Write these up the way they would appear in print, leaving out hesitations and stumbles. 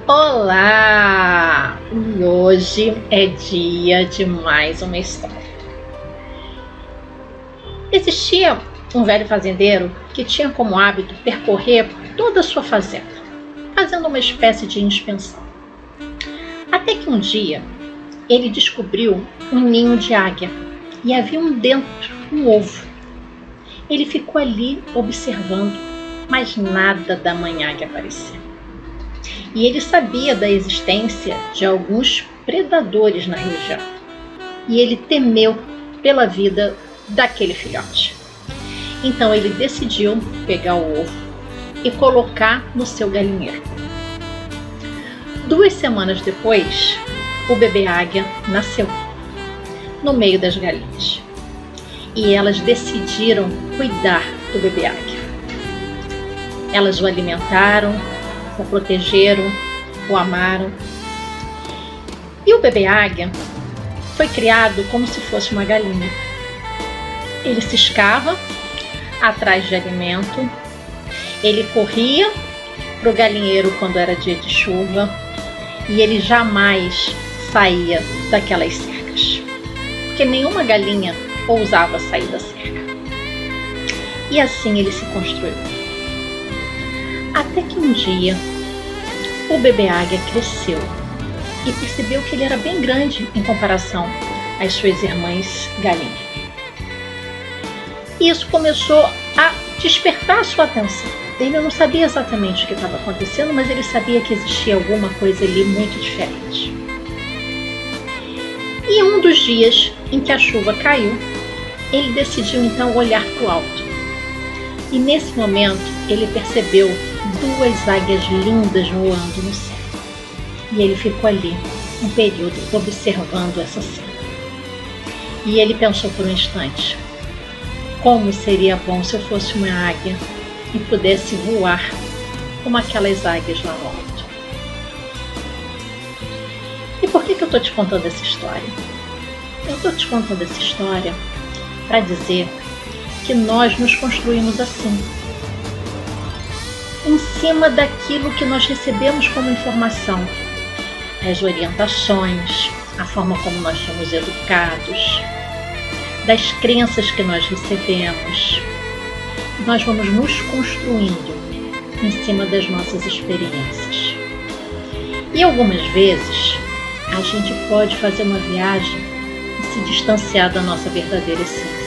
Olá! E hoje é dia de mais uma história. Existia um velho fazendeiro que tinha como hábito percorrer toda a sua fazenda, fazendo uma espécie de inspeção. Até que um dia ele descobriu um ninho de águia e havia dentro um ovo. Ele ficou ali observando, mas nada da mãe águia aparecia. E ele sabia da existência de alguns predadores na região. E ele temeu pela vida daquele filhote. Então ele decidiu pegar o ovo e colocar no seu galinheiro. 2 semanas depois, o bebê águia nasceu no meio das galinhas. E elas decidiram cuidar do bebê águia. Elas o alimentaram, o protegeram, o amaram. E o bebê águia foi criado como se fosse uma galinha. Ele ciscava atrás de alimento, ele corria para o galinheiro quando era dia de chuva e ele jamais saía daquelas cercas, porque nenhuma galinha ousava sair da cerca. E assim ele se construiu. Até que um dia o bebê águia cresceu e percebeu que ele era bem grande em comparação às suas irmãs galinhas. E isso começou a despertar a sua atenção. Ele não sabia exatamente o que estava acontecendo, mas ele sabia que existia alguma coisa ali muito diferente. E um dos dias em que a chuva caiu, ele decidiu então olhar para o alto. E nesse momento ele percebeu 2 águias lindas voando no céu. E ele ficou ali um período observando essa cena. E ele pensou por um instante: como seria bom se eu fosse uma águia e pudesse voar como aquelas águias lá no alto. E por que eu estou te contando essa história? Eu estou te contando essa história para dizer que nós nos construímos assim, em cima daquilo que nós recebemos como informação, as orientações, a forma como nós somos educados, das crenças que nós recebemos. Nós vamos nos construindo em cima das nossas experiências. E algumas vezes a gente pode fazer uma viagem e se distanciar da nossa verdadeira essência.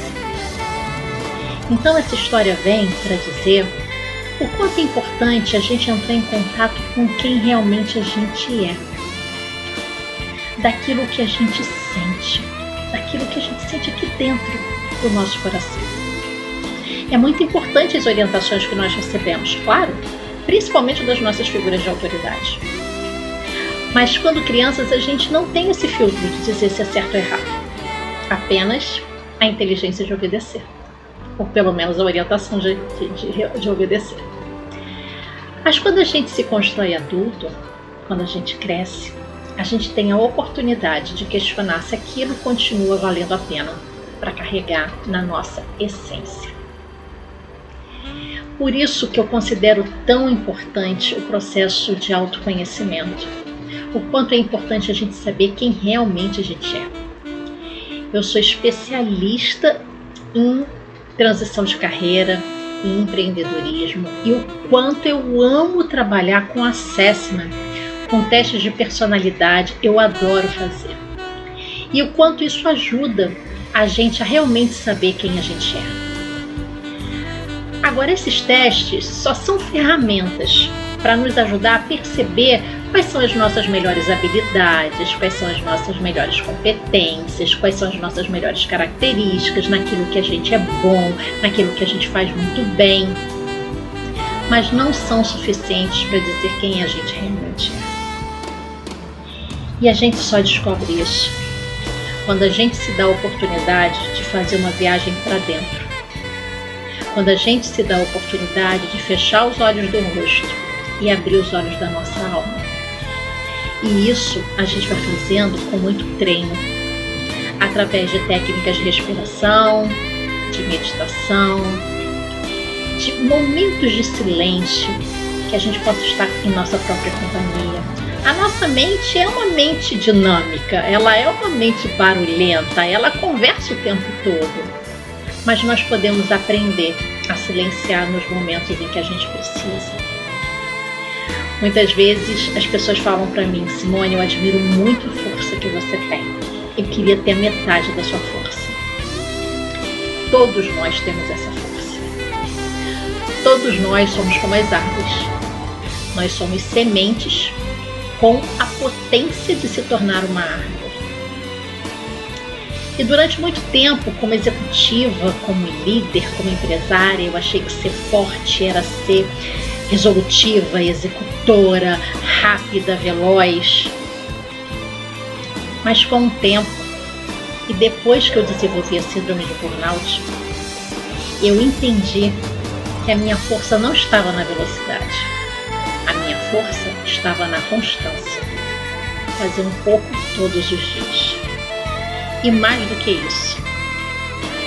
Então essa história vem para dizer o quanto é importante a gente entrar em contato com quem realmente a gente é, daquilo que a gente sente, daquilo que a gente sente aqui dentro do nosso coração. É muito importante as orientações que nós recebemos, claro, principalmente das nossas figuras de autoridade. Mas quando crianças a gente não tem esse filtro de dizer se é certo ou errado, apenas a inteligência de obedecer, ou pelo menos a orientação de obedecer. Mas quando a gente se constrói adulto, quando a gente cresce, a gente tem a oportunidade de questionar se aquilo continua valendo a pena para carregar na nossa essência. Por isso que eu considero tão importante o processo de autoconhecimento, o quanto é importante a gente saber quem realmente a gente é. Eu sou especialista em transição de carreira, em empreendedorismo, e o quanto eu amo trabalhar com assessment, com testes de personalidade, eu adoro fazer. E o quanto isso ajuda a gente a realmente saber quem a gente é. Agora, esses testes só são ferramentas para nos ajudar a perceber quais são as nossas melhores habilidades, quais são as nossas melhores competências, quais são as nossas melhores características, naquilo que a gente é bom, naquilo que a gente faz muito bem. Mas não são suficientes para dizer quem a gente realmente é. E a gente só descobre isso quando a gente se dá a oportunidade de fazer uma viagem para dentro. Quando a gente se dá a oportunidade de fechar os olhos do rosto e abrir os olhos da nossa alma. E isso a gente vai fazendo com muito treino, através de técnicas de respiração, de meditação, de momentos de silêncio, que a gente possa estar em nossa própria companhia, A nossa mente é uma mente dinâmica, ela é uma mente barulhenta, ela conversa o tempo todo. Mas nós podemos aprender a silenciar nos momentos em que a gente precisa. Muitas vezes as pessoas falam para mim: Simone, eu admiro muito a força que você tem. Eu queria ter a metade da sua força. Todos nós temos essa força. Todos nós somos como as árvores. Nós somos sementes com a potência de se tornar uma árvore. E durante muito tempo, como executiva, como líder, como empresária, eu achei que ser forte era ser resolutiva, executora, rápida, veloz. Mas com o tempo, e depois que eu desenvolvi a síndrome de burnout, eu entendi que a minha força não estava na velocidade. A minha força estava na constância. Fazer um pouco todos os dias. E mais do que isso,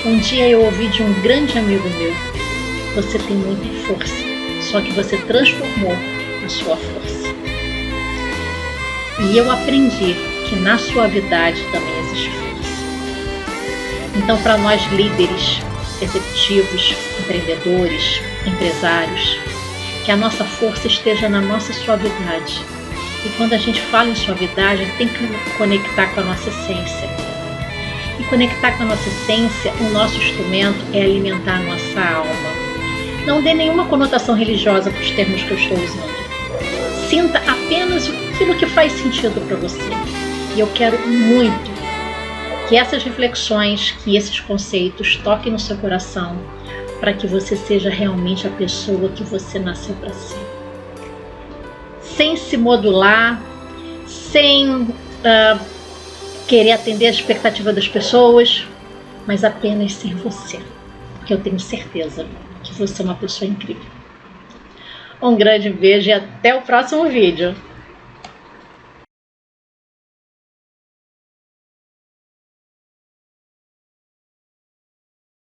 um dia eu ouvi de um grande amigo meu: você tem muita força, só que você transformou a sua força. E eu aprendi que na suavidade também existe força. Então, para nós líderes, executivos, empreendedores, empresários, que a nossa força esteja na nossa suavidade. E quando a gente fala em suavidade, a gente tem que conectar com a nossa essência. E conectar com a nossa essência, o nosso instrumento é alimentar a nossa alma. Não dê nenhuma conotação religiosa para os termos que eu estou usando. Sinta apenas aquilo que faz sentido para você. E eu quero muito que essas reflexões, que esses conceitos toquem no seu coração, para que você seja realmente a pessoa que você nasceu para ser. Sem se modular, sem querer atender a expectativa das pessoas, mas apenas ser você. Porque eu tenho certeza que você é uma pessoa incrível. Um grande beijo e até o próximo vídeo.